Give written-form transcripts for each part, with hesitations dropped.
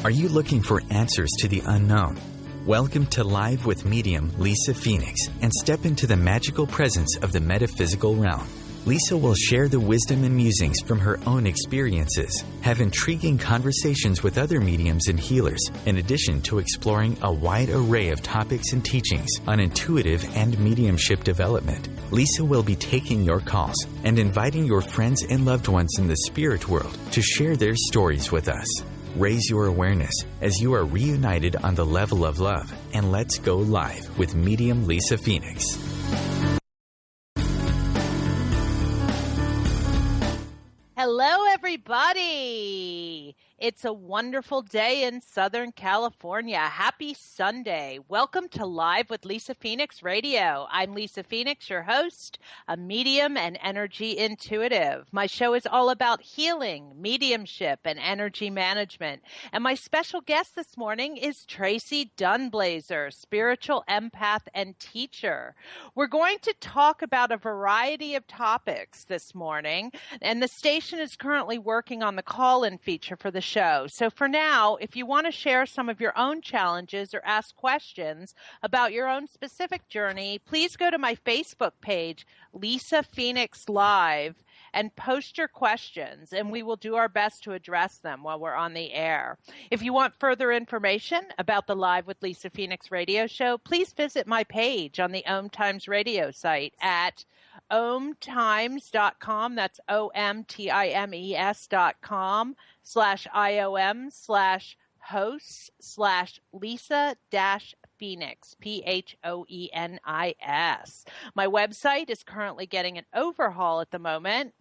Are you looking for answers to the unknown? Welcome to Live with Medium Lisa Phoenix and step into the magical presence of the metaphysical realm. Lisa will share the wisdom and musings from her own experiences, have intriguing conversations with other mediums and healers, in addition to exploring a wide array of topics and teachings on intuitive and mediumship development. Lisa will be taking your calls and inviting your friends and loved ones in the spirit world to share their stories with us. Raise your awareness as you are reunited on the level of love, and let's go live with Medium Lisa Phoenix. Hello, everybody. It's a wonderful day in Southern California. Happy Sunday. Welcome to Live with Lisa Phoenix Radio. I'm Lisa Phoenix, your host, a medium and energy intuitive. My show is all about healing, mediumship, and energy management. And my special guest this morning is Tracy Dunblazer, spiritual empath and teacher. We're going to talk about a variety of topics this morning, and the station is currently working on the call-in feature for the show. So for now, if you want to share some of your own challenges or ask questions about your own specific journey, please go to my Facebook page, Lisa Phoenix Live, and post your questions, and we will do our best to address them while we're on the air. If you want further information about the Live with Lisa Phoenix radio show, please visit my page on the OMTimes radio site at OMTimes.com. That's OMTIMES.com/IOM/hosts/Lisa-Phoenix, Phoenis. My website is currently getting an overhaul at the moment,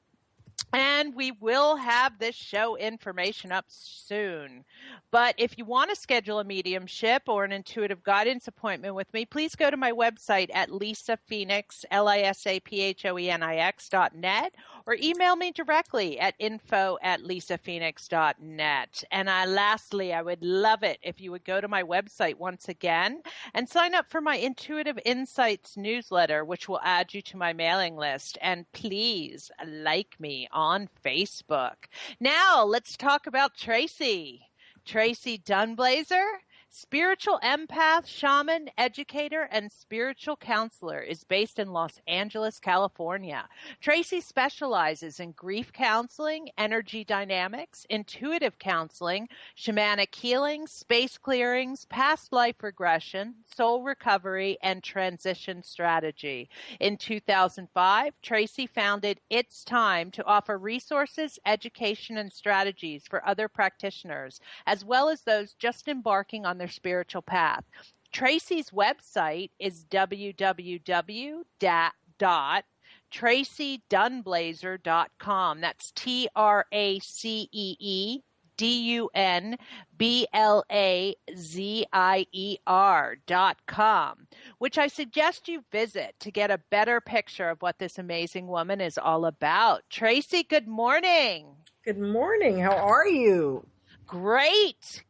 and we will have this show information up soon. But if you want to schedule a mediumship or an intuitive guidance appointment with me, please go to my website at LisaPhoenix, LISAPHOENIX.net, or email me directly at info@lisaphoenix.net. And lastly, I would love it if you would go to my website once again and sign up for my Intuitive Insights newsletter, which will add you to my mailing list. And please like me on Facebook. Now, let's talk about Tracy. Tracy Dunblazer, spiritual empath, shaman, educator, and spiritual counselor, is based in Los Angeles, California. Tracy specializes in grief counseling, energy dynamics, intuitive counseling, shamanic healing, space clearings, past life regression, soul recovery, and transition strategy. In 2005, Tracy founded It's Time to offer resources, education, and strategies for other practitioners, as well as those just embarking on their spiritual path. Tracy's website is www.tracydunblazer.com. That's TRACEDUNBLAZIER.com, which I suggest you visit to get a better picture of what this amazing woman is all about. Tracy, good morning. Good morning. How are you? Great.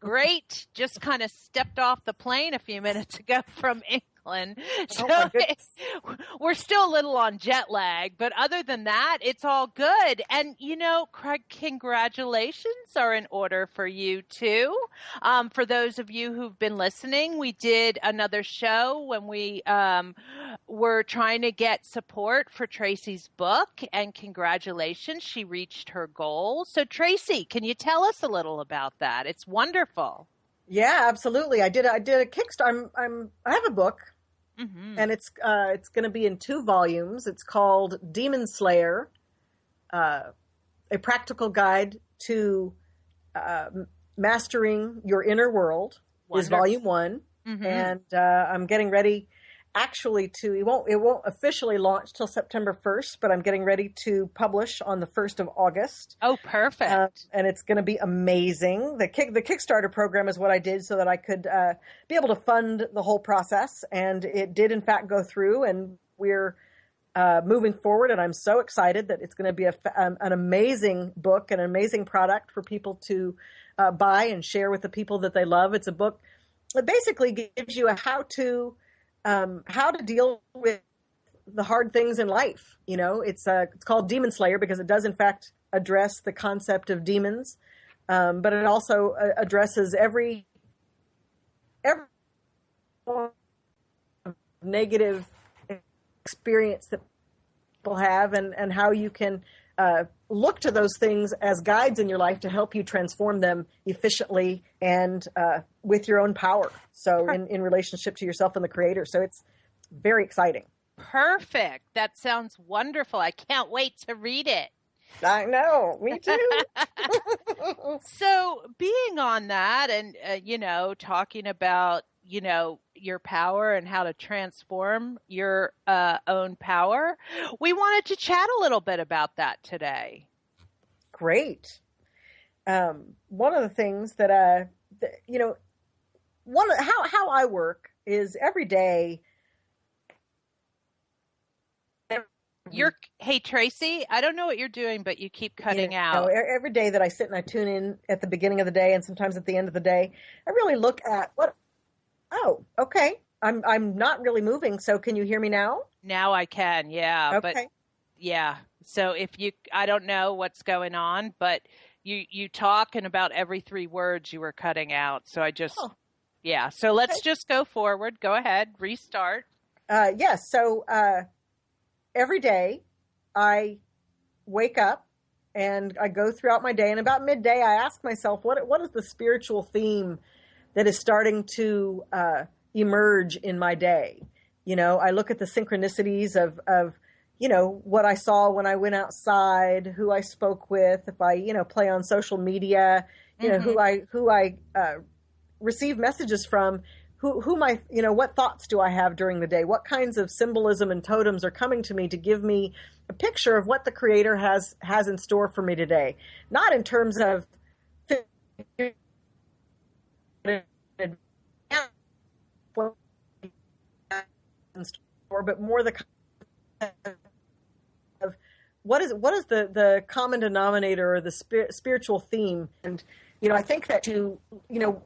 Just kind of stepped off the plane a few minutes ago from England. So we're still a little on jet lag, but other than that, it's all good. And, Craig, congratulations are in order for you too. For those of you who've been listening, we did another show when we were trying to get support for Tracy's book, and congratulations, she reached her goal. So Tracy, can you tell us a little about that? It's wonderful. Yeah, absolutely. I did a Kickstarter. I have a book, and it's going to be in 2 volumes. It's called Demon Slayer, a practical guide to mastering your inner world. Wonderful. Is volume 1, and I'm getting ready. Actually, it won't officially launch till September 1st, but I'm getting ready to publish on the 1st of August. Oh, perfect! And it's going to be amazing. The Kickstarter program is what I did so that I could be able to fund the whole process, and it did in fact go through. And we're moving forward, and I'm so excited that it's going to be an amazing book, an amazing product for people to buy and share with the people that they love. It's a book that basically gives you a how to deal with the hard things in life. It's called Demon Slayer because it does in fact address the concept of demons but it also addresses every negative experience that people have, and how you can look to those things as guides in your life to help you transform them efficiently and with your own power. So in relationship to yourself and the Creator. So it's very exciting. Perfect. That sounds wonderful. I can't wait to read it. I know. Me too. So being on that and, talking about, your power and how to transform your own power, we wanted to chat a little bit about that today. Great. One of the things that, how I work is every day. Hey, Tracy, I don't know what you're doing, but you keep cutting out. Every day that I sit and I tune in at the beginning of the day and sometimes at the end of the day, I really look at oh, okay. I'm not really moving. So can you hear me now? Now I can. Yeah. Okay. But yeah. So I don't know what's going on, but you talk and about every 3 words you were cutting out. So yeah. So let's just go forward. Go ahead. Restart. Yes. So, every day I wake up and I go throughout my day, and about midday I ask myself, what is the spiritual theme that is starting to emerge in my day? I look at the synchronicities of what I saw when I went outside, who I spoke with, if I, play on social media, who I receive messages from. What thoughts do I have during the day? What kinds of symbolism and totems are coming to me to give me a picture of what the Creator has in store for me today? Not in terms of, but more the of what is the common denominator or the spiritual theme. And I think that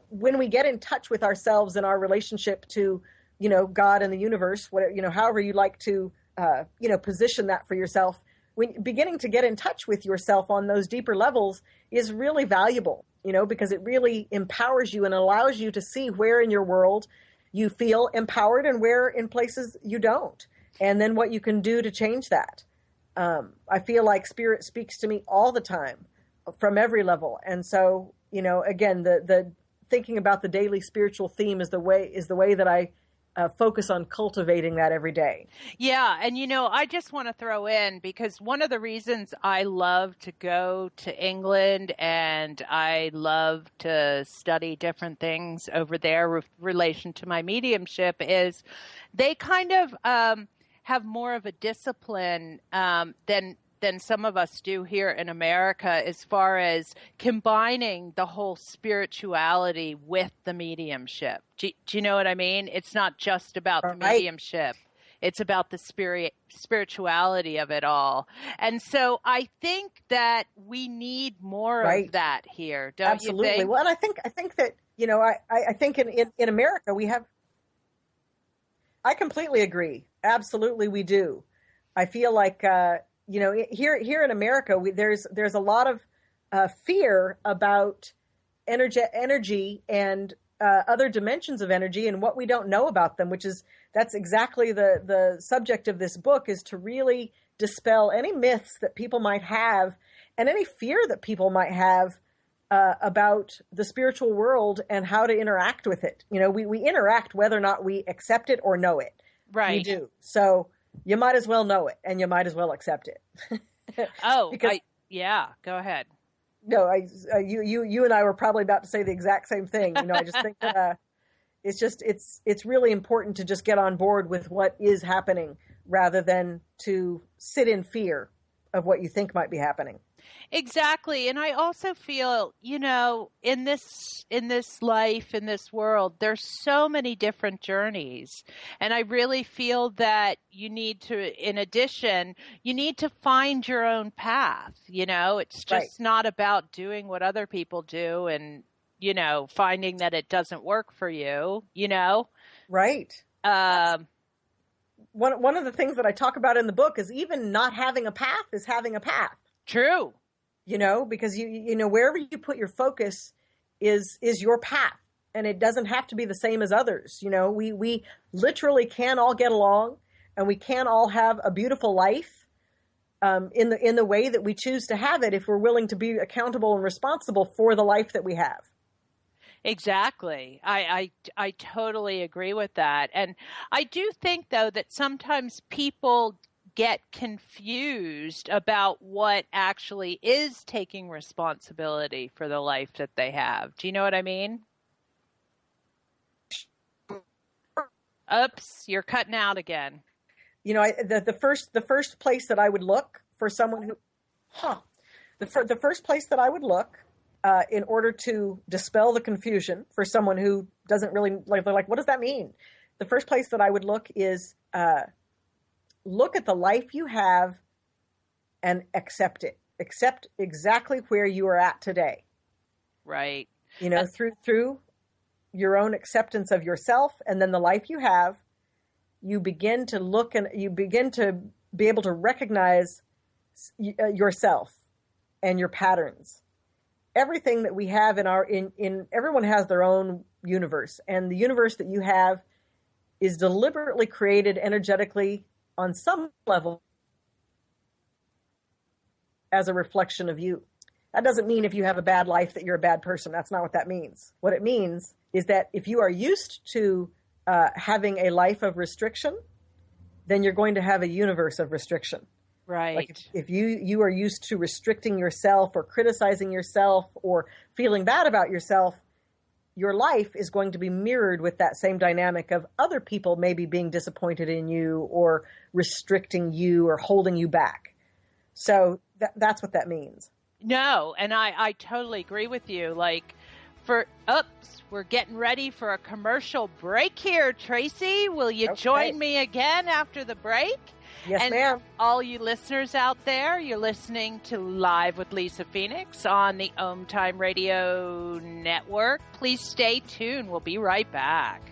when we get in touch with ourselves and our relationship to, God and the universe, however you like to, position that for yourself, beginning to get in touch with yourself on those deeper levels is really valuable, because it really empowers you and allows you to see where in your world you feel empowered and where in places you don't, and then what you can do to change that. I feel like Spirit speaks to me all the time from every level. And so, again, the thinking about the daily spiritual theme is the way that I focus on cultivating that every day. Yeah. And, I just want to throw in, because one of the reasons I love to go to England and I love to study different things over there with relation to my mediumship is they kind of have more of a discipline than some of us do here in America, as far as combining the whole spirituality with the mediumship. Do you know what I mean? It's not just about the mediumship. It's about the spirituality of it all. And so I think that we need more of that here, don't you think? Absolutely. Well, and I think that, I think in America we have, I completely agree. Absolutely we do. I feel like, here in America, there's a lot of fear about energy and other dimensions of energy and what we don't know about them, that's exactly the subject of this book, is to really dispel any myths that people might have and any fear that people might have about the spiritual world and how to interact with it. We interact whether or not we accept it or know it. Right. We do. So you might as well know it, and you might as well accept it. Go ahead. No, you and I were probably about to say the exact same thing. I just think that it's really important to just get on board with what is happening rather than to sit in fear of what you think might be happening. Exactly. And I also feel, in this life, in this world, there's so many different journeys. And I really feel that you need to find your own path. It's just not about doing what other people do and, finding that it doesn't work for you, Right. One of the things that I talk about in the book is even not having a path is having a path. True. because wherever you put your focus is your path, and it doesn't have to be the same as others. We literally can all get along, and we can all have a beautiful life in the way that we choose to have it, if we're willing to be accountable and responsible for the life that we have. Exactly. I totally agree with that. And I do think, though, that sometimes people get confused about what actually is taking responsibility for the life that they have. Do you know what I mean? Oops, you're cutting out again. The first place that I would look for someone the first place that I would look in order to dispel the confusion for someone who doesn't really they're like, what does that mean? The first place that I would look is look at the life you have and accept it. Accept exactly where you are at today. Right. Through your own acceptance of yourself, and then the life you have, you begin to look and you begin to be able to recognize yourself and your patterns. Everything that we have in everyone has their own universe, and the universe that you have is deliberately created energetically on some level as a reflection of you. That doesn't mean if you have a bad life that you're a bad person. That's not what that means. What it means is that if you are used to having a life of restriction, then you're going to have a universe of restriction. Right. Like if you are used to restricting yourself or criticizing yourself or feeling bad about yourself, your life is going to be mirrored with that same dynamic of other people maybe being disappointed in you or restricting you or holding you back. So that's what that means. No, and I totally agree with you. We're getting ready for a commercial break here, Tracy. Will you join me again after the break? Yes, ma'am. All you listeners out there, you're listening to Live with Lisa Phoenix on the OMTime Radio Network. Please stay tuned. We'll be right back.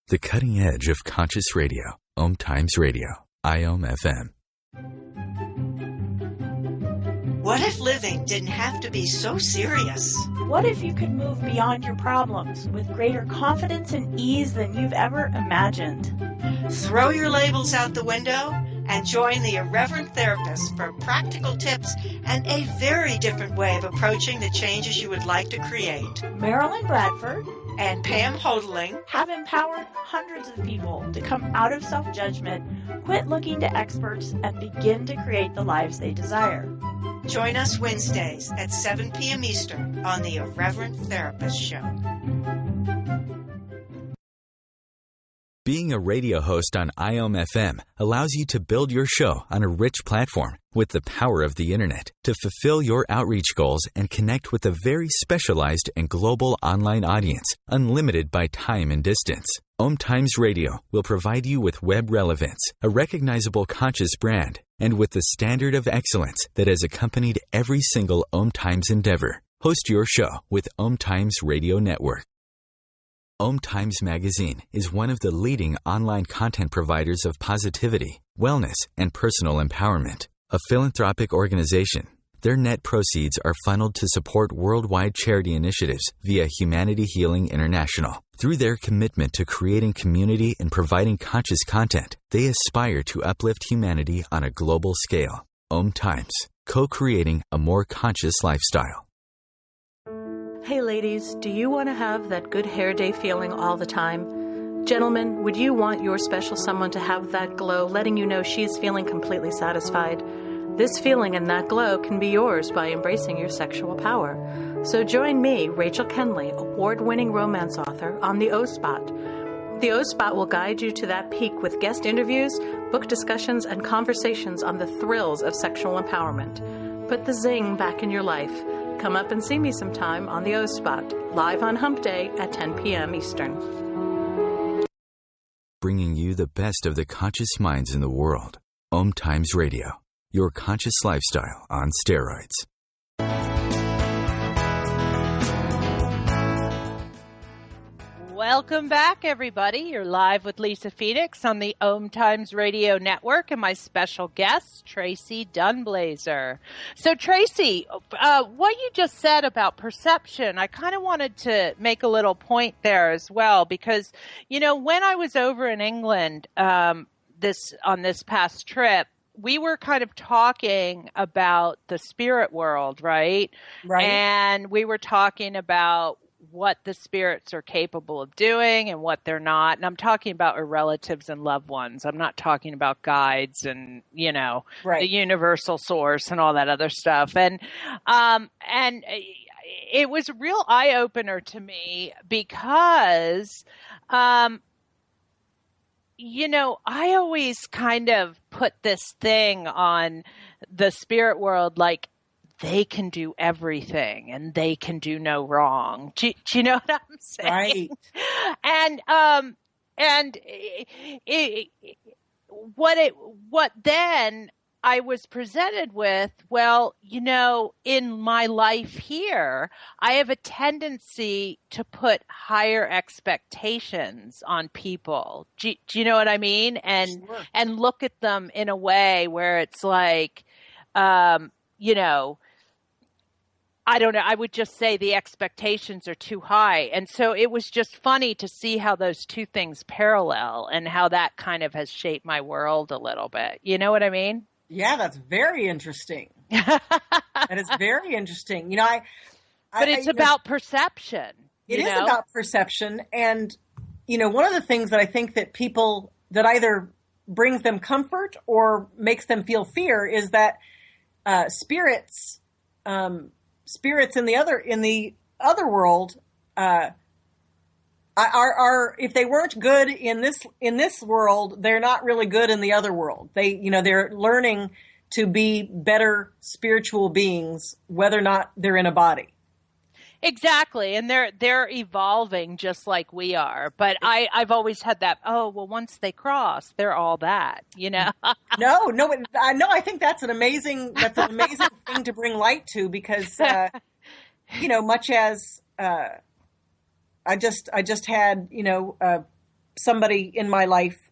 The cutting edge of conscious radio. OMTimes Radio. IOM FM. What if living didn't have to be so serious? What if you could move beyond your problems with greater confidence and ease than you've ever imagined? Throw your labels out the window and join the Irreverent Therapist for practical tips and a very different way of approaching the changes you would like to create. Marilyn Bradford and Pam Hodling have empowered hundreds of people to come out of self-judgment, quit looking to experts, and begin to create the lives they desire. Join us Wednesdays at 7 p.m. Eastern on the Irreverent Therapist Show. Being a radio host on IOM FM allows you to build your show on a rich platform with the power of the internet to fulfill your outreach goals and connect with a very specialized and global online audience, unlimited by time and distance. OMTimes Radio will provide you with web relevance, a recognizable conscious brand, and with the standard of excellence that has accompanied every single OMTimes endeavor. Host your show with OMTimes Radio Network. OMTimes Magazine is one of the leading online content providers of positivity, wellness, and personal empowerment. A philanthropic organization, their net proceeds are funneled to support worldwide charity initiatives via Humanity Healing International. Through their commitment to creating community and providing conscious content, they aspire to uplift humanity on a global scale. OMTimes, co-creating a more conscious lifestyle. Hey ladies, do you want to have that good hair day feeling all the time? Gentlemen, would you want your special someone to have that glow, letting you know she is feeling completely satisfied? This feeling and that glow can be yours by embracing your sexual power. So join me, Rachel Kenley, award-winning romance author, on the O-Spot. The O-Spot will guide you to that peak with guest interviews, book discussions, and conversations on the thrills of sexual empowerment. Put the zing back in your life. Come up and see me sometime on the O-Spot, live on Hump Day at 10 p.m. Eastern. Bringing you the best of the conscious minds in the world. OMTimes Radio, your conscious lifestyle on steroids. Welcome back, everybody. You're live with Lisa Phoenix on the OMTimes Radio Network and my special guest, Tracy Dunblazer. So, Tracy, what you just said about perception, I kind of wanted to make a little point there as well, because, you know, when I was over in England on this past trip, we were kind of talking about the spirit world, right? Right. And we were talking about what the spirits are capable of doing and what they're not. And I'm talking about our relatives and loved ones. I'm not talking about guides and, you know, the universal source and all that other stuff. And it was a real eye opener to me because, you know, I always kind of put this thing on the spirit world, like, they can do everything and they can do no wrong. Do you know what I'm saying? Right. What then I was presented with, well, you know, in my life here, I have a tendency to put higher expectations on people. Do you know what I mean? And look at them in a way where it's like, you know, I don't know. I would just say the expectations are too high. And so it was just funny to see how those two things parallel and how that kind of has shaped my world a little bit. You know what I mean? Yeah, that's very interesting. That is very interesting. You know, but it's about perception. It is about perception. And, you know, one of the things that I think that people, that either brings them comfort or makes them feel fear is that spirits in the other world are if they weren't good in this world, they're not really good in the other world. They're learning to be better spiritual beings, whether or not they're in a body. Exactly. And they're evolving just like we are. But I've always had that, oh, well, once they cross, they're all that, you know? No, I think that's an amazing thing to bring light to because, you know, much as, I just had, you know, somebody in my life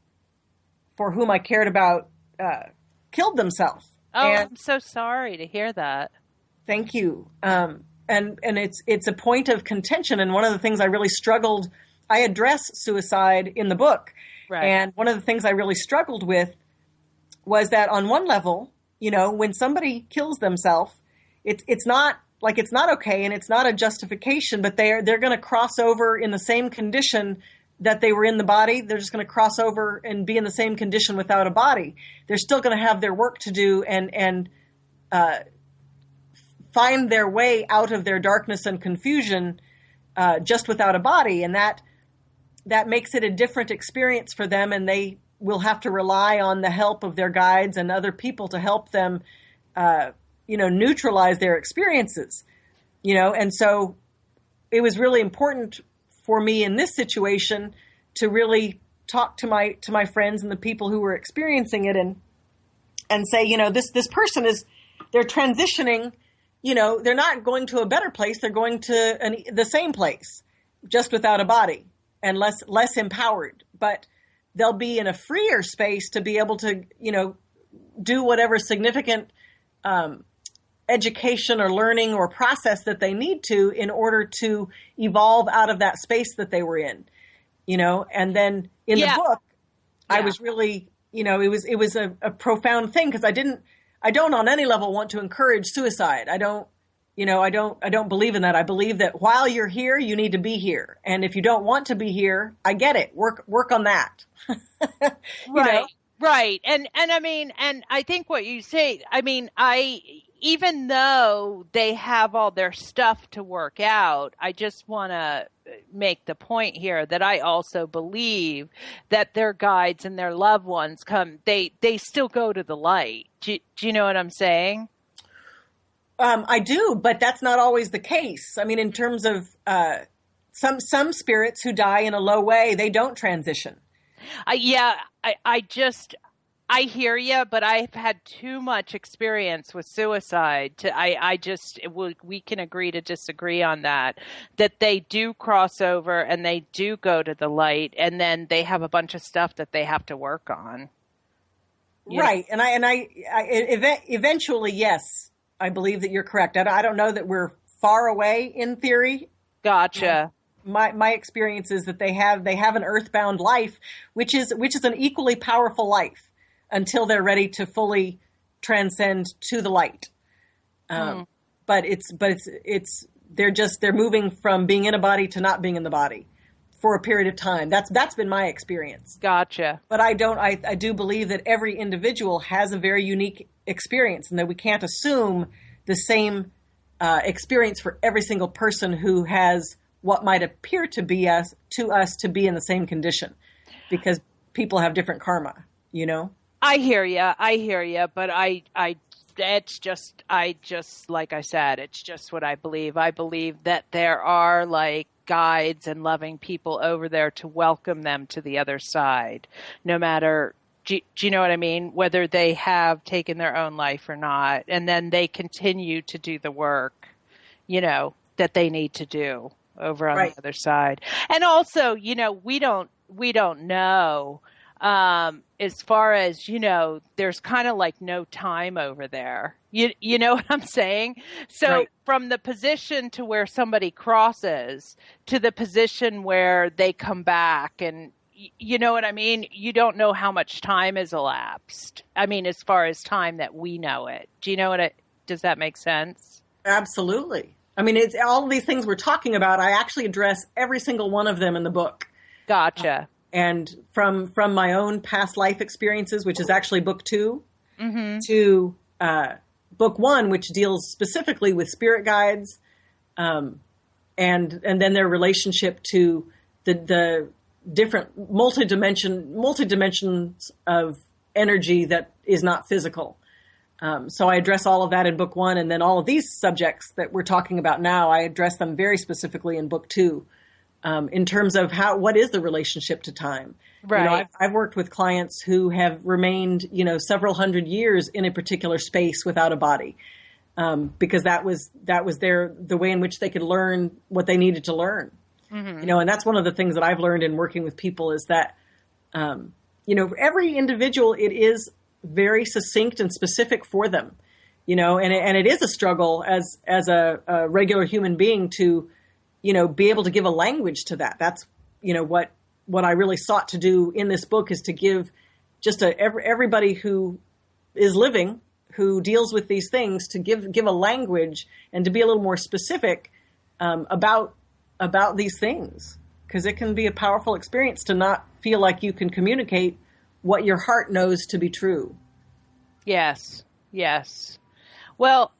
for whom I cared about, killed themselves. Oh, and I'm so sorry to hear that. Thank you. And it's a point of contention. And one of the things I really struggled, I address suicide in the book. Right. And one of the things I really struggled with was that on one level, you know, when somebody kills themselves, it's not okay and it's not a justification, but they're going to cross over in the same condition that they were in the body. They're just going to cross over and be in the same condition without a body. They're still going to have their work to do and find their way out of their darkness and confusion just without a body. And that makes it a different experience for them, and they will have to rely on the help of their guides and other people to help them, you know, neutralize their experiences, you know. And so it was really important for me in this situation to really talk to my friends and the people who were experiencing it and say, you know, this person they're transitioning. You know, they're not going to a better place. They're going to the same place, just without a body and less empowered. But they'll be in a freer space to be able to, you know, do whatever significant education or learning or process that they need to in order to evolve out of that space that they were in. You know, and then in the book, I was really, you know, it was a profound thing because I don't on any level want to encourage suicide. I don't believe in that. I believe that while you're here, you need to be here. And if you don't want to be here, I get it. Work on that. Right. Know? Right. And I mean, and I think what you say, I mean, even though they have all their stuff to work out, I just want to make the point here that I also believe that their guides and their loved ones they still go to the light. Do you know what I'm saying? I do, but that's not always the case. I mean, in terms of some spirits who die in a low way, they don't transition. I I hear you, but I've had too much experience with suicide. We can agree to disagree on that. That they do cross over and they do go to the light, and then they have a bunch of stuff that they have to work on. Right, and eventually, yes, I believe that you're correct. I don't know that we're far away in theory. Gotcha. My experience is that they have an earthbound life, which is an equally powerful life until they're ready to fully transcend to the light. But they're moving from being in a body to not being in the body for a period of time. That's been my experience. Gotcha. But I do believe that every individual has a very unique experience, and that we can't assume the same experience for every single person who has what might appear to us to be in the same condition, because people have different karma, you know? I hear you, but it's just like I said, it's just what I believe. I believe that there are like guides and loving people over there to welcome them to the other side, no matter, do you know what I mean? Whether they have taken their own life or not, and then they continue to do the work, you know, that they need to do over on the other side. And also, you know, we don't know. As far as, you know, there's kind of like no time over there. You know what I'm saying? So from the position to where somebody crosses to the position where they come back, and you know what I mean? You don't know how much time has elapsed. I mean, as far as time that we know it. Do you know does that make sense? Absolutely. I mean, it's all of these things we're talking about. I actually address every single one of them in the book. Gotcha. And from my own past life experiences, which is actually book 2, to book 1, which deals specifically with spirit guides, and then their relationship to the different multi-dimensions of energy that is not physical. So I address all of that in book 1, and then all of these subjects that we're talking about now, I address them very specifically in book 2. In terms of what is the relationship to time? Right. You know, I've worked with clients who have remained, you know, several hundred years in a particular space without a body, because that was the way in which they could learn what they needed to learn. You know, and that's one of the things that I've learned in working with people is that, you know, for every individual, it is very succinct and specific for them, you know, and it is a struggle as a regular human being to, you know, be able to give a language to that. That's, you know, what I really sought to do in this book is to give just everybody who is living, who deals with these things, to give a language and to be a little more specific about these things, because it can be a powerful experience to not feel like you can communicate what your heart knows to be true. Yes. Well,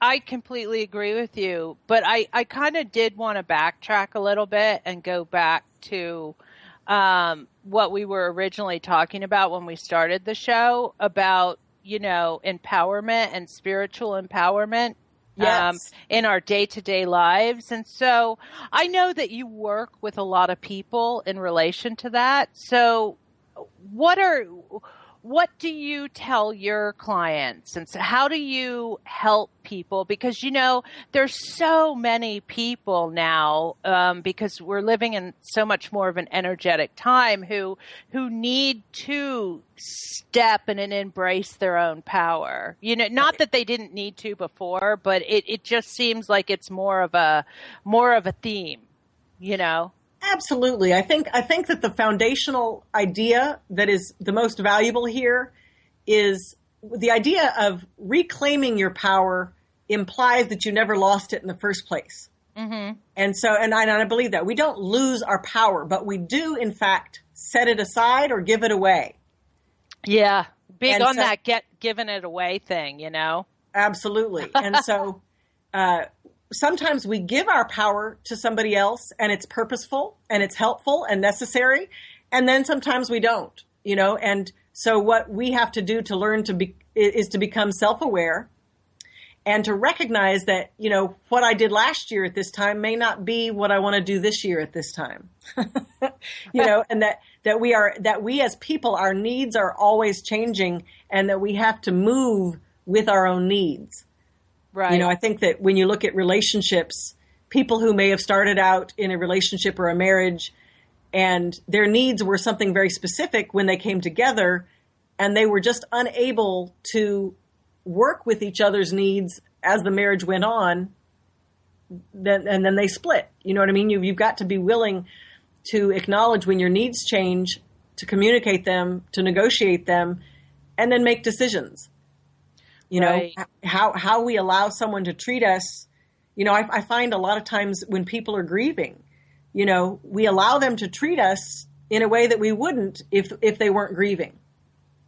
I completely agree with you, but I kind of did want to backtrack a little bit and go back to what we were originally talking about when we started the show about, you know, empowerment and spiritual empowerment. Yes. In our day-to-day lives. And so I know that you work with a lot of people in relation to that. So what do you tell your clients, and so how do you help people? Because, you know, there's so many people now, because we're living in so much more of an energetic time, who need to step in and embrace their own power. You know, not that they didn't need to before, but it just seems like it's more of a theme, you know? Absolutely. I think that the foundational idea that is the most valuable here is the idea of reclaiming your power implies that you never lost it in the first place. Mm-hmm. And so, and I believe that we don't lose our power, but we do in fact set it aside or give it away. Yeah. Big on that giving it away thing, you know? Absolutely. And so, sometimes we give our power to somebody else and it's purposeful and it's helpful and necessary. And then sometimes we don't, you know, and so what we have to do to learn is to become self-aware and to recognize that, what I did last year at this time may not be what I want to do this year at this time. And that we as people, our needs are always changing, and that we have to move with our own needs. Right. I think that when you look at relationships, people who may have started out in a relationship or a marriage and their needs were something very specific when they came together, and they were just unable to work with each other's needs as the marriage went on, then they split. You know what I mean? You've got to be willing to acknowledge when your needs change, to communicate them, to negotiate them, and then make decisions. Right. How we allow someone to treat us. I find a lot of times when people are grieving, we allow them to treat us in a way that we wouldn't if they weren't grieving.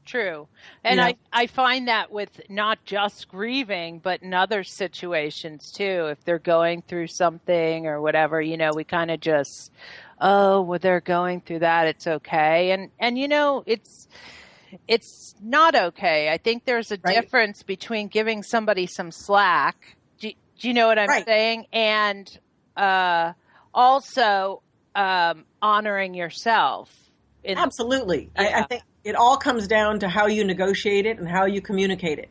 True. And I find that with not just grieving, but in other situations too. If they're going through something or whatever, we kind of just, they're going through that. It's okay. And it's not okay. I think there's a difference between giving somebody some slack. Do you know what I'm saying? And also honoring yourself. Absolutely. Yeah. I think it all comes down to how you negotiate it and how you communicate it.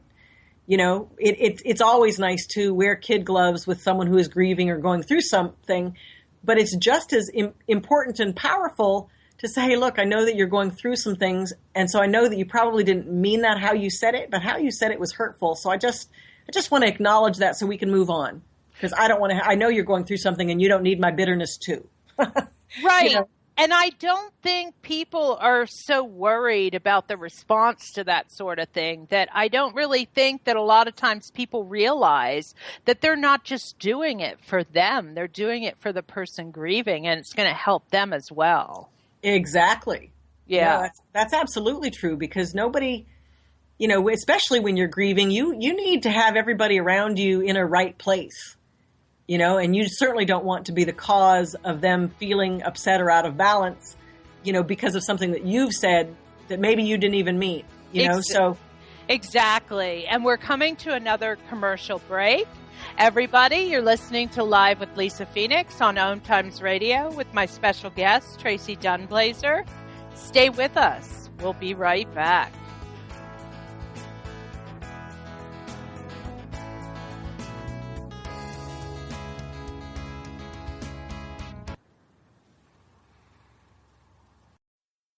It's always nice to wear kid gloves with someone who is grieving or going through something, but it's just as important and powerful to say, hey, look, I know that you're going through some things, and so I know that you probably didn't mean that how you said it, but how you said it was hurtful. So I just want to acknowledge that so we can move on, because I know you're going through something and you don't need my bitterness too. Right. And I don't think people are so worried about the response to that sort of thing, that I don't really think that a lot of times people realize that they're not just doing it for them. They're doing it for the person grieving, and it's going to help them as well. Exactly. Yeah. That's absolutely true, because nobody, especially when you're grieving, you need to have everybody around you in a right place. And you certainly don't want to be the cause of them feeling upset or out of balance, because of something that you've said that maybe you didn't even mean, so. Exactly. And we're coming to another commercial break. Everybody, you're listening to Live with Lisa Phoenix on OMTimes Radio with my special guest, Tracy Dunblazer. Stay with us. We'll be right back.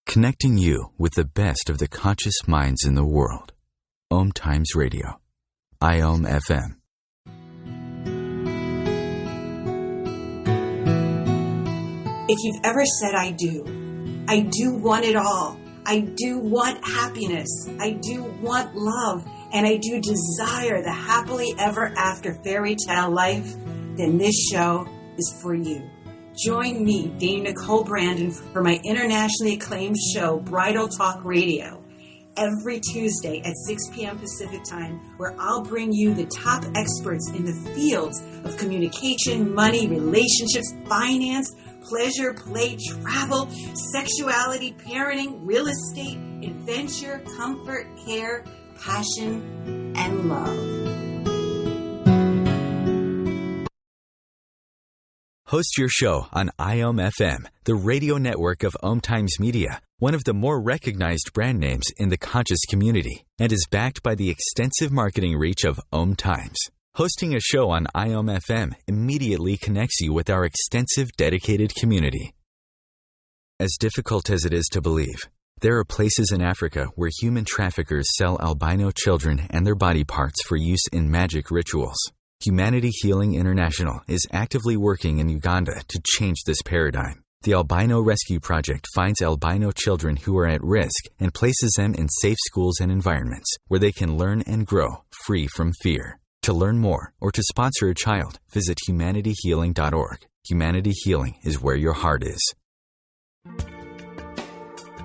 Connecting you with the best of the conscious minds in the world. OMTimes Radio. IOM FM. If you've ever said, I do want it all. I do want happiness. I do want love. And I do desire the happily ever after fairy tale life, then this show is for you. Join me, Dame Nicole Brandon, for my internationally acclaimed show, Bridal Talk Radio, every Tuesday at 6 p.m. Pacific Time, where I'll bring you the top experts in the fields of communication, money, relationships, finance, pleasure, play, travel, sexuality, parenting, real estate, adventure, comfort, care, passion, and love. Host your show on IOM FM, the radio network of OMTimes Media, one of the more recognized brand names in the conscious community, and is backed by the extensive marketing reach of OMTimes. Hosting a show on IOM FM immediately connects you with our extensive dedicated community. As difficult as it is to believe, there are places in Africa where human traffickers sell albino children and their body parts for use in magic rituals. Humanity Healing International is actively working in Uganda to change this paradigm. The Albino Rescue Project finds albino children who are at risk and places them in safe schools and environments where they can learn and grow free from fear. To learn more or to sponsor a child, visit humanityhealing.org. Humanity Healing is where your heart is.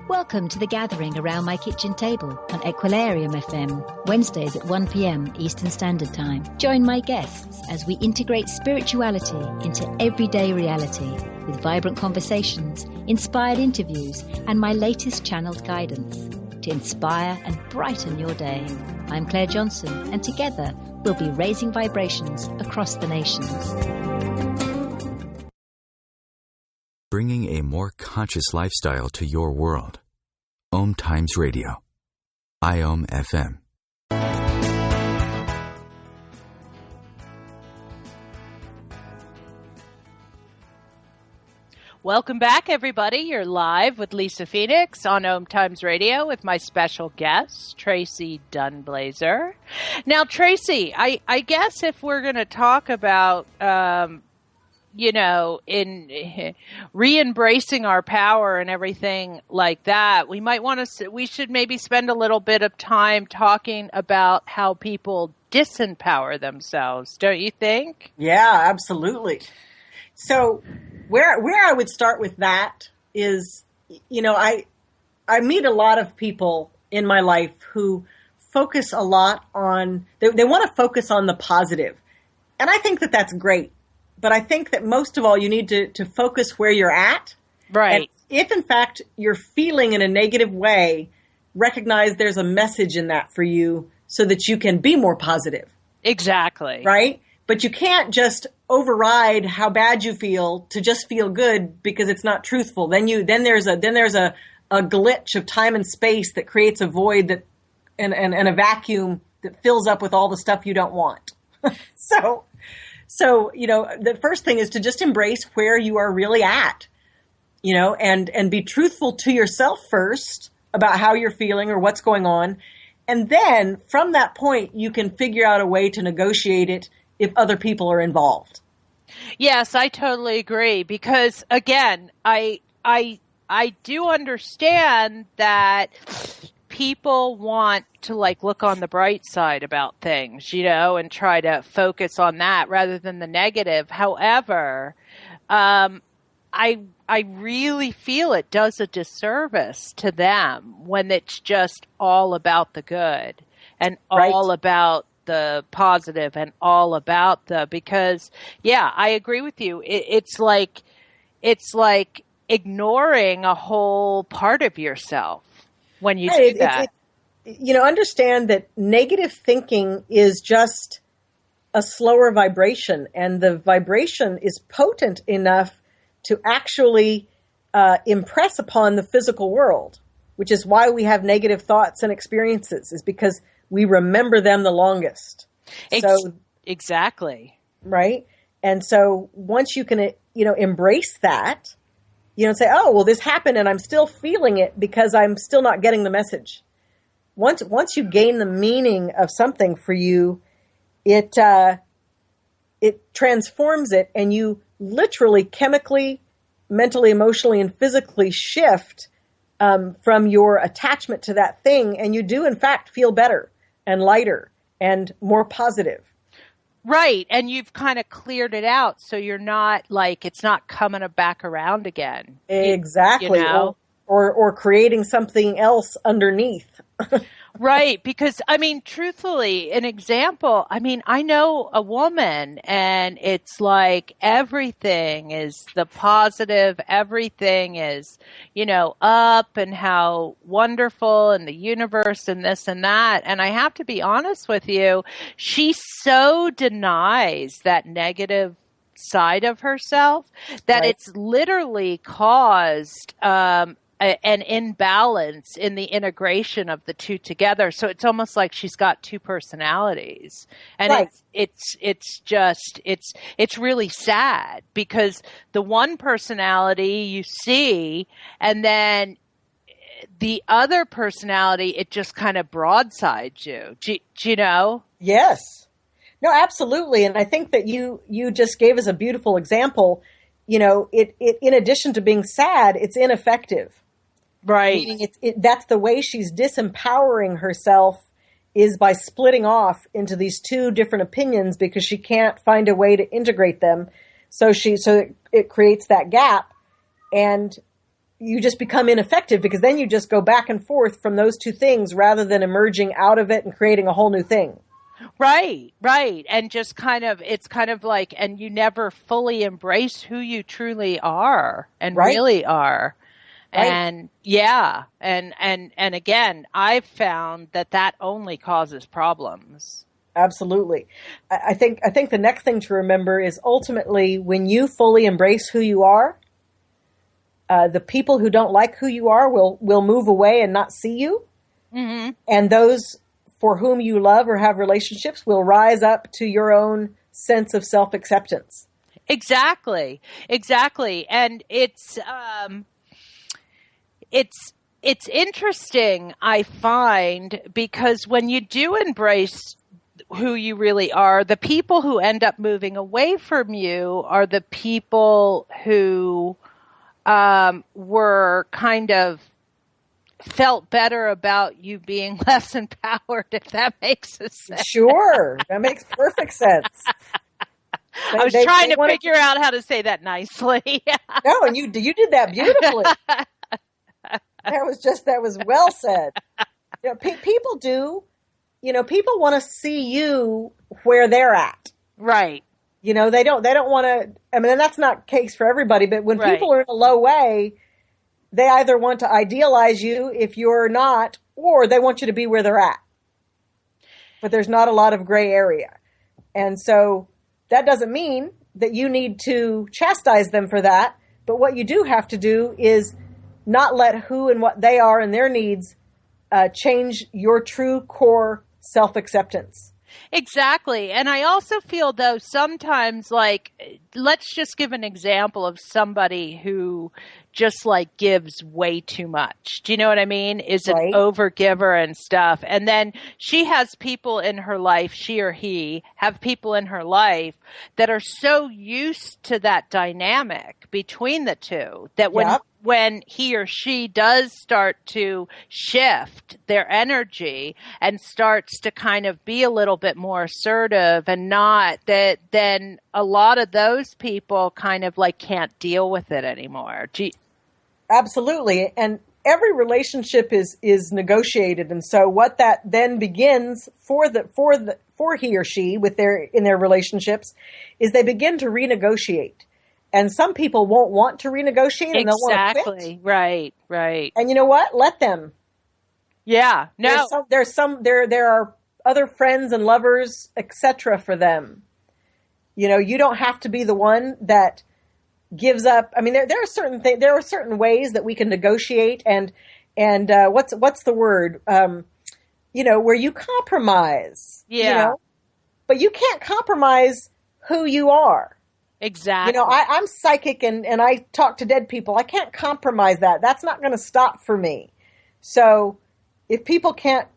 Welcome to The Gathering Around My Kitchen Table on Equilarium FM, Wednesdays at 1 p.m. Eastern Standard Time. Join my guests as we integrate spirituality into everyday reality with vibrant conversations, inspired interviews, and my latest channeled guidance. to inspire and brighten your day. I'm Claire Johnson, and together we'll be raising vibrations across the nations. Bringing a more conscious lifestyle to your world. OMTimes Radio. IOM FM. Welcome back, everybody. You're live with Lisa Phoenix on OMTimes Radio with my special guest, Tracy Dunblazer. Now, Tracy, I guess if we're going to talk about, in re-embracing our power and everything like that, we should maybe spend a little bit of time talking about how people disempower themselves, don't you think? Yeah, absolutely. So where I would start with that is, I meet a lot of people in my life who focus a lot on, they want to focus on the positive. And I think that that's great. But I think that most of all, you need to focus where you're at. Right. And if, in fact, you're feeling in a negative way, recognize there's a message in that for you so that you can be more positive. Exactly. Right? But you can't just override how bad you feel to just feel good because it's not truthful. Then there's a glitch of time and space that creates a void that and a vacuum that fills up with all the stuff you don't want. So, the first thing is to just embrace where you are really at, and be truthful to yourself first about how you're feeling or what's going on. And then from that point, you can figure out a way to negotiate it if other people are involved. Yes, I totally agree because again, I do understand that people want to look on the bright side about things, and try to focus on that rather than the negative. However, I really feel it does a disservice to them when it's just all about the good and all about the positive and all about because I agree with you. It's like ignoring a whole part of yourself when you do that. Understand that negative thinking is just a slower vibration, and the vibration is potent enough to actually impress upon the physical world, which is why we have negative thoughts and experiences, is because we remember them the longest. Exactly. Right? And so once you can, embrace that, say, oh, well, this happened and I'm still feeling it because I'm still not getting the message. Once you gain the meaning of something for you, it transforms it, and you literally, chemically, mentally, emotionally, and physically shift from your attachment to that thing, and you do, in fact, feel better and lighter and more positive. Right. And you've kind of cleared it out. So you're not it's not coming back around again. Exactly. Or creating something else underneath. Right. Because, truthfully, an example, I know a woman and it's like everything is the positive, everything is, up and how wonderful and the universe and this and that. And I have to be honest with you, she so denies that negative side of herself that it's literally caused, an imbalance in the integration of the two together. So it's almost like she's got two personalities. And it's really sad because the one personality you see, and then the other personality, it just kind of broadsides you. Do you know? Yes. No, absolutely. And I think that you just gave us a beautiful example. It in addition to being sad, it's ineffective. Right. Meaning that's the way she's disempowering herself, is by splitting off into these two different opinions because she can't find a way to integrate them. So it creates that gap, and you just become ineffective because then you just go back and forth from those two things rather than emerging out of it and creating a whole new thing. Right. And just it's kind of like, and you never fully embrace who you truly are and really are. Right. And yeah. And again, I've found that only causes problems. Absolutely. I think the next thing to remember is ultimately when you fully embrace who you are, the people who don't like who you are will move away and not see you. Mm-hmm. And those for whom you love or have relationships will rise up to your own sense of self-acceptance. Exactly. And it's interesting, I find, because when you do embrace who you really are, the people who end up moving away from you are the people who were kind of felt better about you being less empowered, if that makes sense. Sure. That makes perfect sense. I was trying to figure out how to say that nicely. No, and you did that beautifully. That was well said. People do, people want to see you where they're at. Right. They don't want to, and that's not case for everybody, but when people are in a low way, they either want to idealize you if you're not, or they want you to be where they're at. But there's not a lot of gray area. And so that doesn't mean that you need to chastise them for that. But what you do have to do is not let who and what they are and their needs change your true core self-acceptance. Exactly. And I also feel, though, sometimes, let's just give an example of somebody who just gives way too much. Do you know what I mean? Is an overgiver and stuff. And then she has people in her life, she or he have people in her life that are so used to that dynamic between the two that when he or she does start to shift their energy and starts to kind of be a little bit more assertive and not that, then a lot of those people kind of can't deal with it anymore. Absolutely. And every relationship is negotiated. And so what that then begins for he or she in their relationships is they begin to renegotiate. And some people won't want to renegotiate and they'll want to quit. Exactly. Right. And you know what? Let them. Yeah. No. There are other friends and lovers, etc. for them. You don't have to be the one that gives up. I mean, there are certain things. There are certain ways that we can negotiate, and what's the word? Where you compromise. Yeah. But you can't compromise who you are. Exactly. I'm psychic and I talk to dead people. I can't compromise that. That's not going to stop for me. So if people can't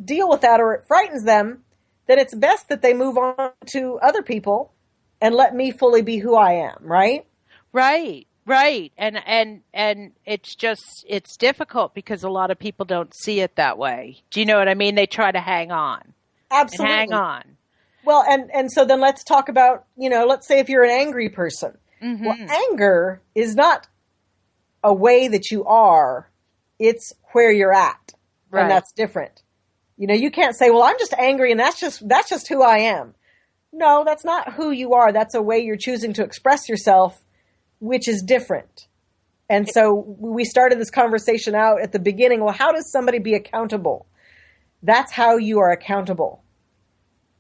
deal with that or it frightens them, then it's best that they move on to other people and let me fully be who I am, right? Right. And it's difficult because a lot of people don't see it that way. Do you know what I mean? They try to hang on. Absolutely. And hang on. Well, and so then let's talk about, let's say if you're an angry person. Mm-hmm. Well, anger is not a way that you are. It's where you're at. Right. And that's different. You can't say, well, I'm just angry and that's just who I am. No, that's not who you are. That's a way you're choosing to express yourself, which is different. And so we started this conversation out at the beginning. Well, how does somebody be accountable? That's how you are accountable.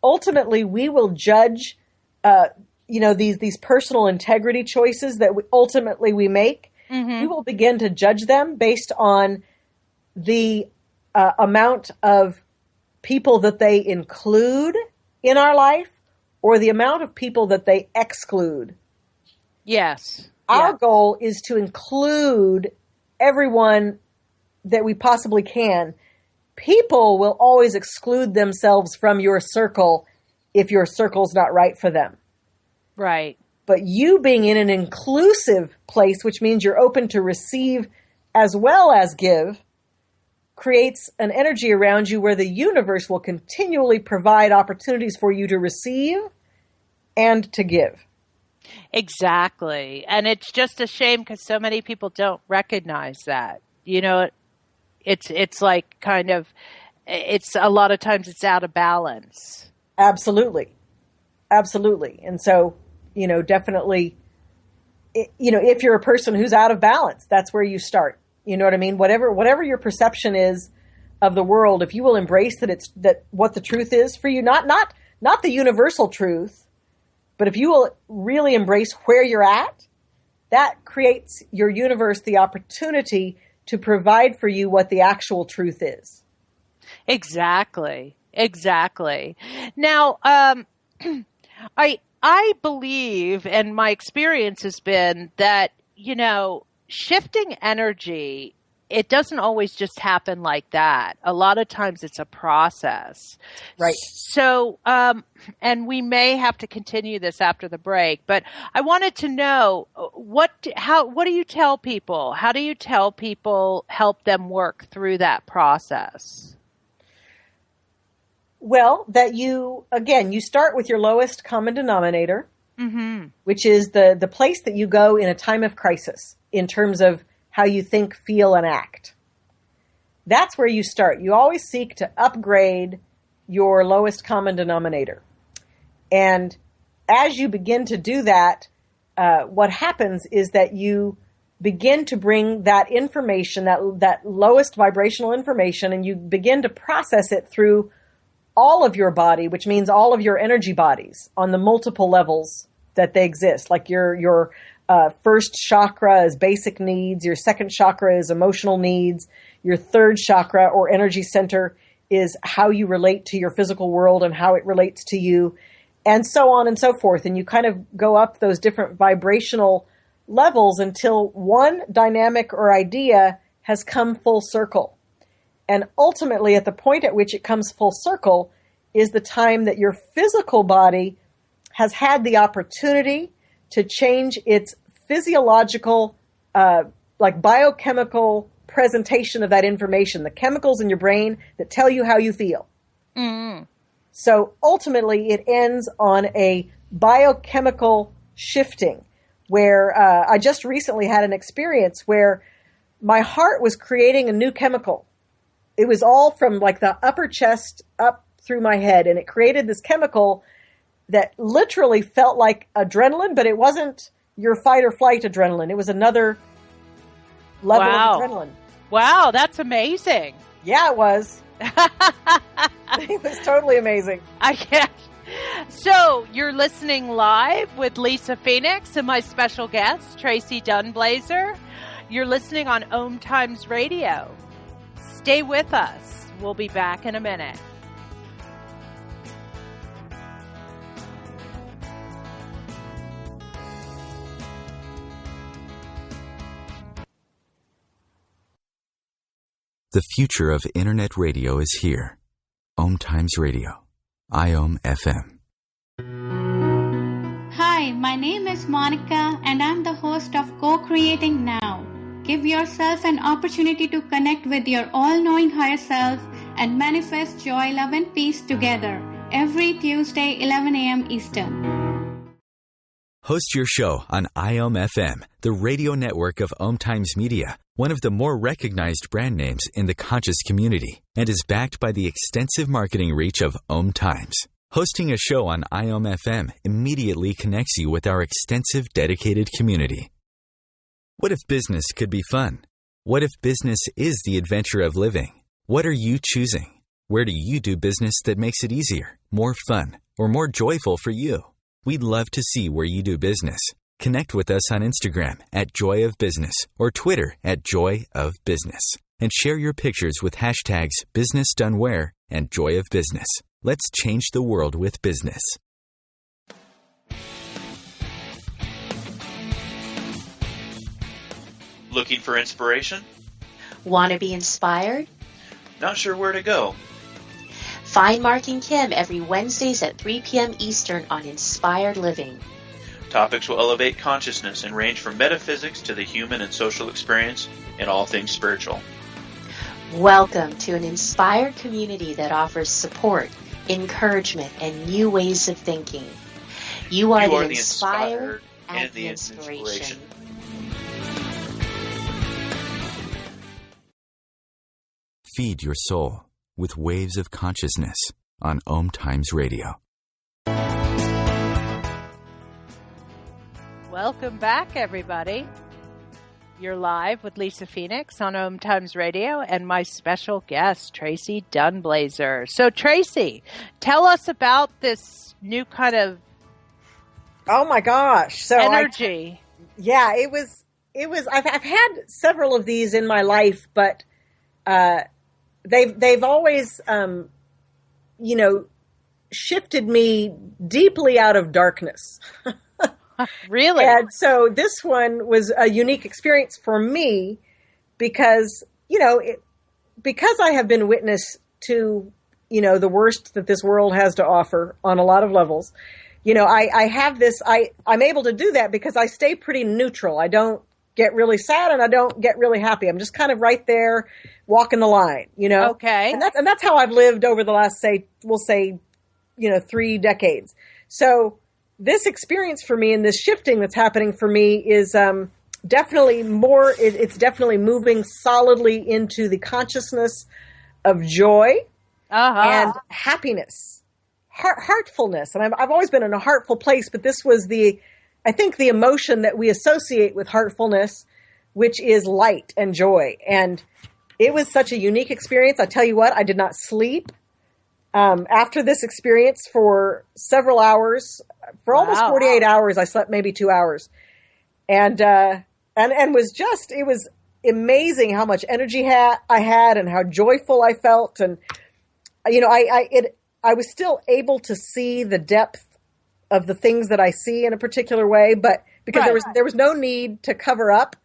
Ultimately, we will judge, these personal integrity choices that we make. Mm-hmm. We will begin to judge them based on the amount of people that they include in our life or the amount of people that they exclude. Yes. Our goal is to include everyone that we possibly can. People will always exclude themselves from your circle if your circle's not right for them. Right. But you being in an inclusive place, which means you're open to receive as well as give, creates an energy around you where the universe will continually provide opportunities for you to receive and to give. Exactly. And it's just a shame because so many people don't recognize that. It's like kind of, it's a lot of times it's out of balance. Absolutely. And so, definitely, if you're a person who's out of balance, that's where you start. You know what I mean? Whatever your perception is of the world, if you will embrace that what the truth is for you, not the universal truth, but if you will really embrace where you're at, that creates your universe the opportunity to provide for you what the actual truth is. Exactly. Now, I believe, and my experience has been that, shifting energy, it doesn't always just happen like that. A lot of times it's a process. Right. So, and we may have to continue this after the break, but I wanted to know what do you tell people? How do you tell people, help them work through that process? Well, that you start with your lowest common denominator, which is the place that you go in a time of crisis in terms of how you think, feel, and act. That's where you start. You always seek to upgrade your lowest common denominator. And as you begin to do that, what happens is that you begin to bring that information, that lowest vibrational information, and you begin to process it through all of your body, which means all of your energy bodies on the multiple levels that they exist. Like your first chakra is basic needs. Your second chakra is emotional needs. Your third chakra or energy center is how you relate to your physical world and how it relates to you, and so on and so forth. And you kind of go up those different vibrational levels until one dynamic or idea has come full circle. And ultimately, at the point at which it comes full circle is the time that your physical body has had the opportunity to change its physiological, biochemical presentation of that information, the chemicals in your brain that tell you how you feel. Mm. So ultimately, it ends on a biochemical shifting where I just recently had an experience where my heart was creating a new chemical. It was all from like the upper chest up through my head, and it created this chemical that literally felt like adrenaline, but it wasn't your fight or flight adrenaline. It was another level of adrenaline. Wow, that's amazing. Yeah, it was. It was totally amazing. I can't. So you're listening live with Lisa Phoenix and my special guest, Tracy Dunblazer. You're listening on OMTimes Radio. Stay with us. We'll be back in a minute. The future of Internet radio is here. OMTimes Radio. IOM FM. Hi, my name is Monica and I'm the host of Co-Creating Now. Give yourself an opportunity to connect with your all-knowing higher self and manifest joy, love, and peace together every Tuesday, 11 a.m. Eastern. Host your show on IOM FM, the radio network of OMTimes Media, one of the more recognized brand names in the conscious community, and is backed by the extensive marketing reach of OMTimes. Hosting a show on IOM FM immediately connects you with our extensive dedicated community. What if business could be fun? What if business is the adventure of living? What are you choosing? Where do you do business that makes it easier, more fun, or more joyful for you? We'd love to see where you do business. Connect with us on Instagram at Joy of Business or Twitter at Joy of Business. And share your pictures with hashtags BusinessDoneWhere and Joy of Business. Let's change the world with business. Looking for inspiration? Want to be inspired? Not sure where to go? Find Mark and Kim every Wednesdays at 3 p.m. Eastern on Inspired Living. Topics will elevate consciousness and range from metaphysics to the human and social experience and all things spiritual. Welcome to an inspired community that offers support, encouragement, and new ways of thinking. You are the inspired and the inspiration. Feed your soul with waves of consciousness on OMTimes Radio. Welcome back, everybody. You're live with Lisa Phoenix on OMTimes Radio and my special guest, Tracy Dunblazer. So, Tracy, tell us about this new kind of oh my gosh, so energy. It was. I've had several of these in my life, but they've always shifted me deeply out of darkness. Really? And so this one was a unique experience for me because, because I have been witness to, the worst that this world has to offer on a lot of levels. I have this, I'm able to do that because I stay pretty neutral. I don't get really sad and I don't get really happy. I'm just kind of right there walking the line, Okay. And that's how I've lived over the last, 3 decades. So this experience for me and this shifting that's happening for me is definitely more, it's definitely moving solidly into the consciousness of joy and happiness, heartfulness. And I've always been in a heartful place, but this was I think the emotion that we associate with heartfulness, which is light and joy. And it was such a unique experience. I tell you what, I did not sleep after this experience for several hours. For almost 48 hours, I slept maybe 2 hours. And was just, it was amazing how much energy I had and how joyful I felt. And, I was still able to see the depth of the things that I see in a particular way, but because there was no need to cover up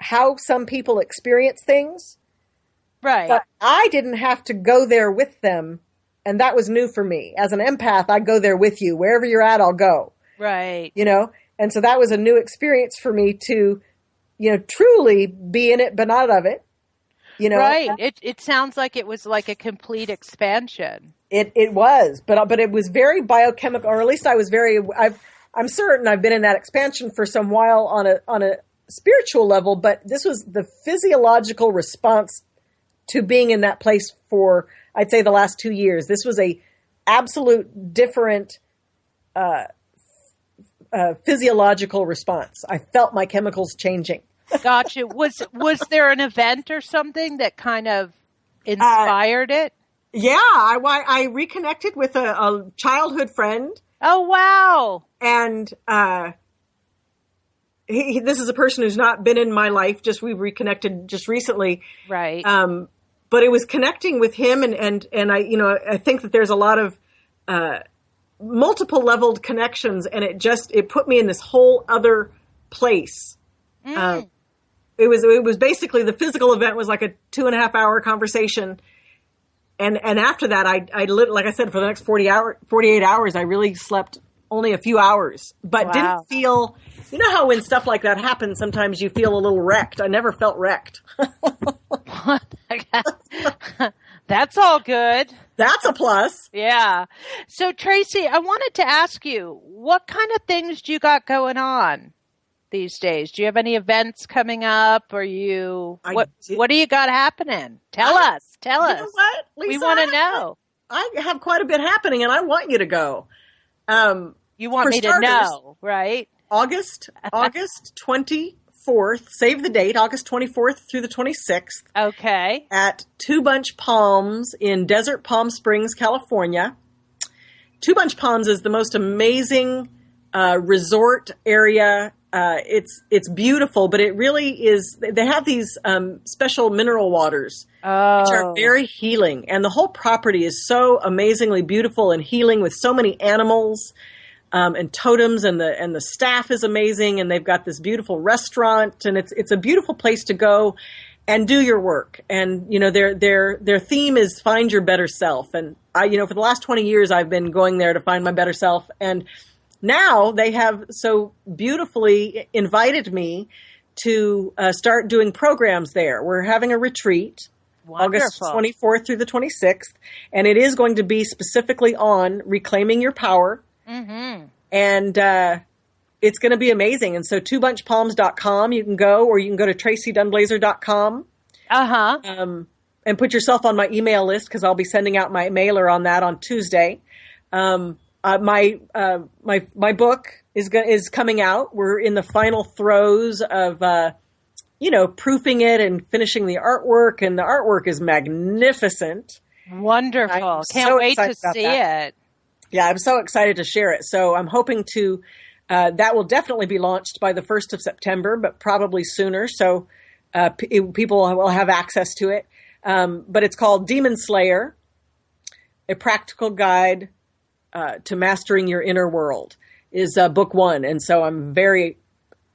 how some people experience things. Right. But I didn't have to go there with them. And that was new for me. As an empath, I go there with you. Wherever you're at, I'll go. Right. And so that was a new experience for me to, truly be in it, but not of it. Right. It sounds like it was like a complete expansion. It was, but it was very biochemical, or at least I'm certain I've been in that expansion for some while on a spiritual level, but this was the physiological response to being in that place for, I'd say, the last 2 years. This was a absolute different physiological response. I felt my chemicals changing. Gotcha. Was there an event or something that kind of inspired it? Yeah, I reconnected with a childhood friend. Oh, wow. And this is a person who's not been in my life. We reconnected just recently. Right. But it was connecting with him, and I think that there's a lot of multiple leveled connections, and it put me in this whole other place. It was basically, the physical event was like a 2.5 hour conversation. And after that, I like I said, for the next 48 hours, I really slept only a few hours, but didn't feel, how when stuff like that happens, sometimes you feel a little wrecked. I never felt wrecked. That's all good. That's a plus. Yeah. So Tracy, I wanted to ask you, what kind of things do you got going on these days? Do you have any events coming up, or what do you got happening? Tell us. You know what, Lisa, we want to know. I have quite a bit happening, and I want you to go. You want me to know, right? August 24th, save the date, August 24th through the 26th. Okay. At Two Bunch Palms in Desert Palm Springs, California. Two Bunch Palms is the most amazing resort area. It's beautiful, but it really is, they have these special mineral waters, which are very healing. And the whole property is so amazingly beautiful and healing, with so many animals and totems, and the staff is amazing, and they've got this beautiful restaurant, and it's a beautiful place to go and do your work. And their theme is find your better self. And I for the last 20 years I've been going there to find my better self, and now they have so beautifully invited me to start doing programs there. We're having a retreat. Wonderful. August 24th through the 26th, and it is going to be specifically on reclaiming your power. Mm-hmm. And it's going to be amazing. And so twobunchpalms.com, you can go, or you can go to tracydunblazer.com. And put yourself on my email list, because I'll be sending out my mailer on that on Tuesday. My book is coming out. We're in the final throes of proofing it and finishing the artwork, and the artwork is magnificent. Wonderful. Can't wait to see it. Yeah, I'm so excited to share it. So I'm hoping to, that will definitely be launched by the 1st of September, but probably sooner. So people will have access to it. But it's called Demon Slayer, A Practical Guide to Mastering Your Inner World, is book 1. And so I'm very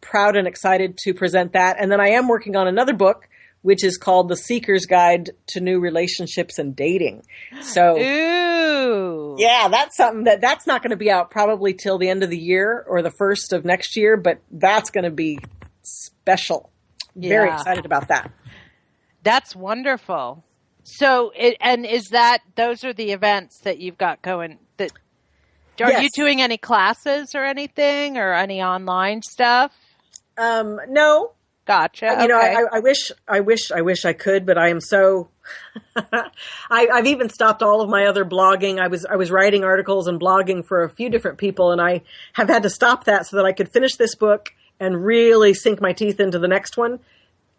proud and excited to present that. And then I am working on another book, which is called The Seeker's Guide to New Relationships and Dating. So, ooh, yeah, that's something that's not going to be out probably till the end of the year or the 1st of next year, but that's going to be special. Very excited about that. That's wonderful. So, those are the events that you've got going. Are you doing any classes or anything, or any online stuff? No. Gotcha. I wish I could, but I am so. I've even stopped all of my other blogging. I was writing articles and blogging for a few different people, and I have had to stop that so that I could finish this book and really sink my teeth into the next one.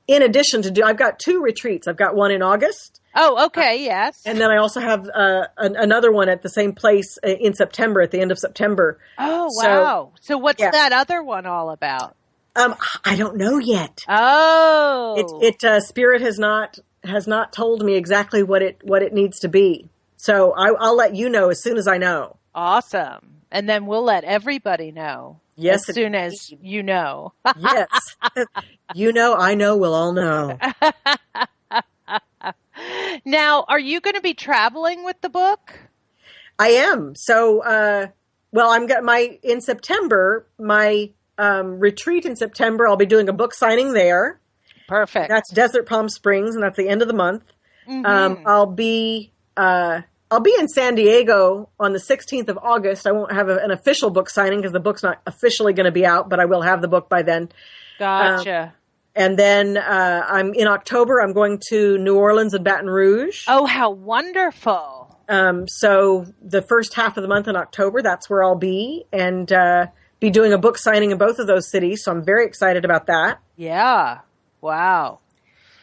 In addition I've got 2 retreats. I've got one in August. Oh, okay, yes. And then I also have another one at the same place in September, at the end of September. Oh, wow. So what's that other one all about? I don't know yet. Oh, Spirit has not told me exactly what it needs to be. So I'll let you know as soon as I know. Awesome. And then we'll let everybody know. Yes, as soon as you know. Yes. I know, we'll all know. Now, are you going to be traveling with the book? I am. So, in September, my retreat in September, I'll be doing a book signing there. Perfect. That's Desert Palm Springs, and that's the end of the month. Mm-hmm. I'll be in San Diego on the 16th of August. I won't have an official book signing because the book's not officially going to be out, but I will have the book by then. Gotcha. And then in October, I'm going to New Orleans and Baton Rouge. Oh, how wonderful. So the first half of the month in October, that's where I'll be, and be doing a book signing in both of those cities. So I'm very excited about that. Yeah. Wow.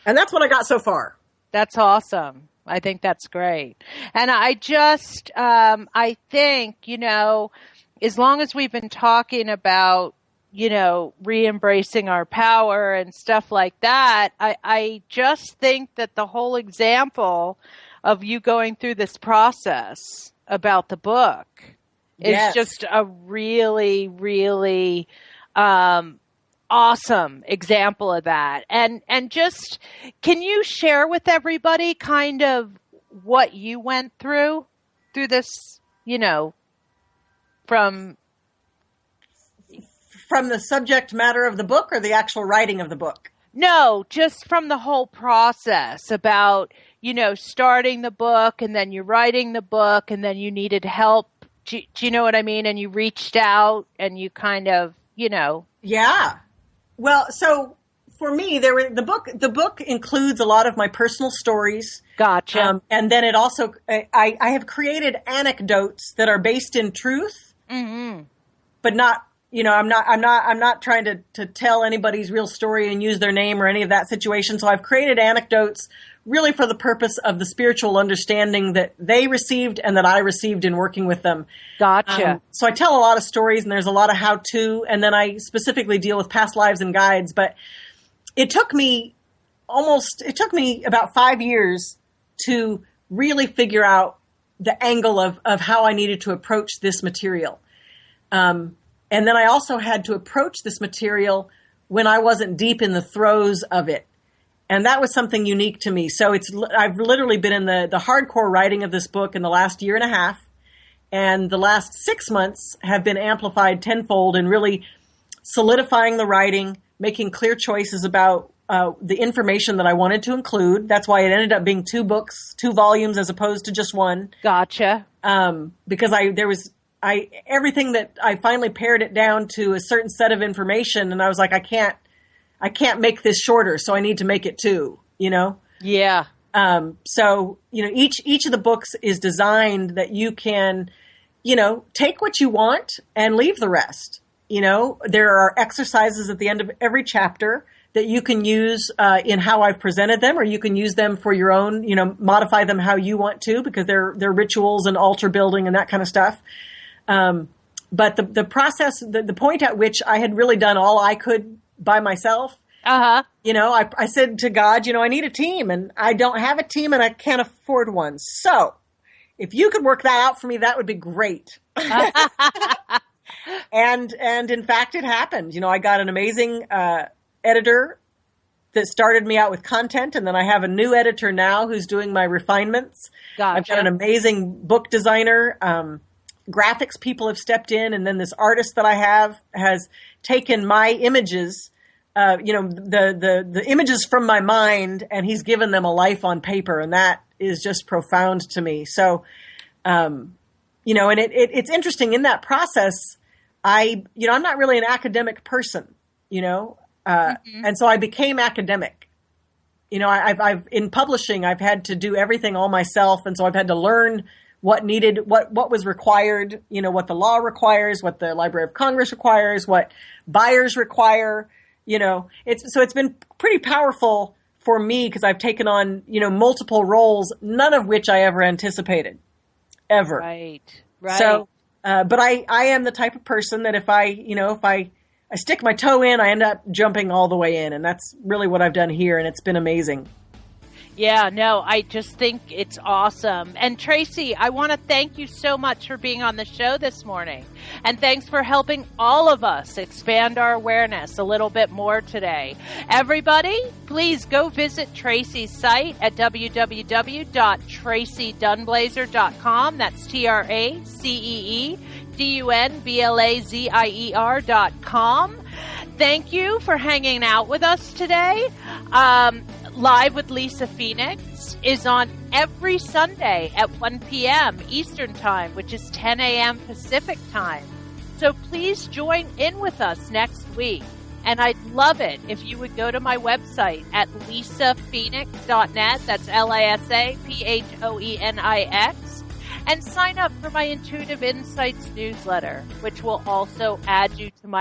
And that's what I got so far. That's awesome. I think that's great. And I just, I think, as long as we've been talking about, re-embracing our power and stuff like that, I just think that the whole example of you going through this process about the book is just a really, really, awesome example of that. And just, can you share with everybody kind of what you went through this, from the subject matter of the book or the actual writing of the book? No, just from the whole process about, starting the book, and then you're writing the book, and then you needed help. Do you know what I mean? And you reached out and you kind of, Yeah. Well, so for me, the book includes a lot of my personal stories. Gotcha. And then it also, I have created anecdotes that are based in truth, mm-hmm. but not, I'm not trying to tell anybody's real story and use their name or any of that situation. So I've created anecdotes really for the purpose of the spiritual understanding that they received and that I received in working with them. Gotcha. So I tell a lot of stories, and there's a lot of how-to, and then I specifically deal with past lives and guides. But it took me about 5 years to really figure out the angle of how I needed to approach this material. And then I also had to approach this material when I wasn't deep in the throes of it. And that was something unique to me. So I've literally been in the hardcore writing of this book in the last year and a half. And the last 6 months have been amplified tenfold in really solidifying the writing, making clear choices about the information that I wanted to include. That's why it ended up being 2 books, 2 volumes as opposed to just one. Gotcha. Because everything that I finally pared it down to a certain set of information, and I was like, I can't make this shorter, so I need to make it 2, Yeah. So, each of the books is designed that you can, take what you want and leave the rest. There are exercises at the end of every chapter that you can use in how I've presented them, or you can use them for your own, modify them how you want to, because they're rituals and altar building and that kind of stuff. But the process, the point at which I had really done all I could by myself, I said to God, I need a team, and I don't have a team, and I can't afford one. So if you could work that out for me, that would be great. And in fact, it happened. I got an amazing editor that started me out with content, and then I have a new editor now who's doing my refinements. Gotcha. I've got an amazing book designer. Graphics people have stepped in, and then this artist that I have has taken my images, the images from my mind, and he's given them a life on paper, and that is just profound to me. So, and it's interesting in that process. I'm not really an academic person, and so I became academic. I've in publishing, I've had to do everything all myself, and so I've had to learn what was required, what the law requires, what the Library of Congress requires, what buyers require, it's been pretty powerful for me because I've taken on, multiple roles, none of which I ever anticipated, ever. Right. So, but I am the type of person that if I stick my toe in, I end up jumping all the way in, and that's really what I've done here, and it's been amazing. Yeah, no, I just think it's awesome. And Tracy, I want to thank you so much for being on the show this morning. And thanks for helping all of us expand our awareness a little bit more today. Everybody, please go visit Tracy's site at www.tracydunblazer.com. That's TraceeDunblazer.com. Thank you for hanging out with us today. Live with Lisa Phoenix is on every Sunday at 1 p.m. Eastern Time, which is 10 a.m. Pacific Time. So please join in with us next week. And I'd love it if you would go to my website at lisaphoenix.net. That's LISAPHOENIX. And sign up for my Intuitive Insights newsletter, which will also add you to my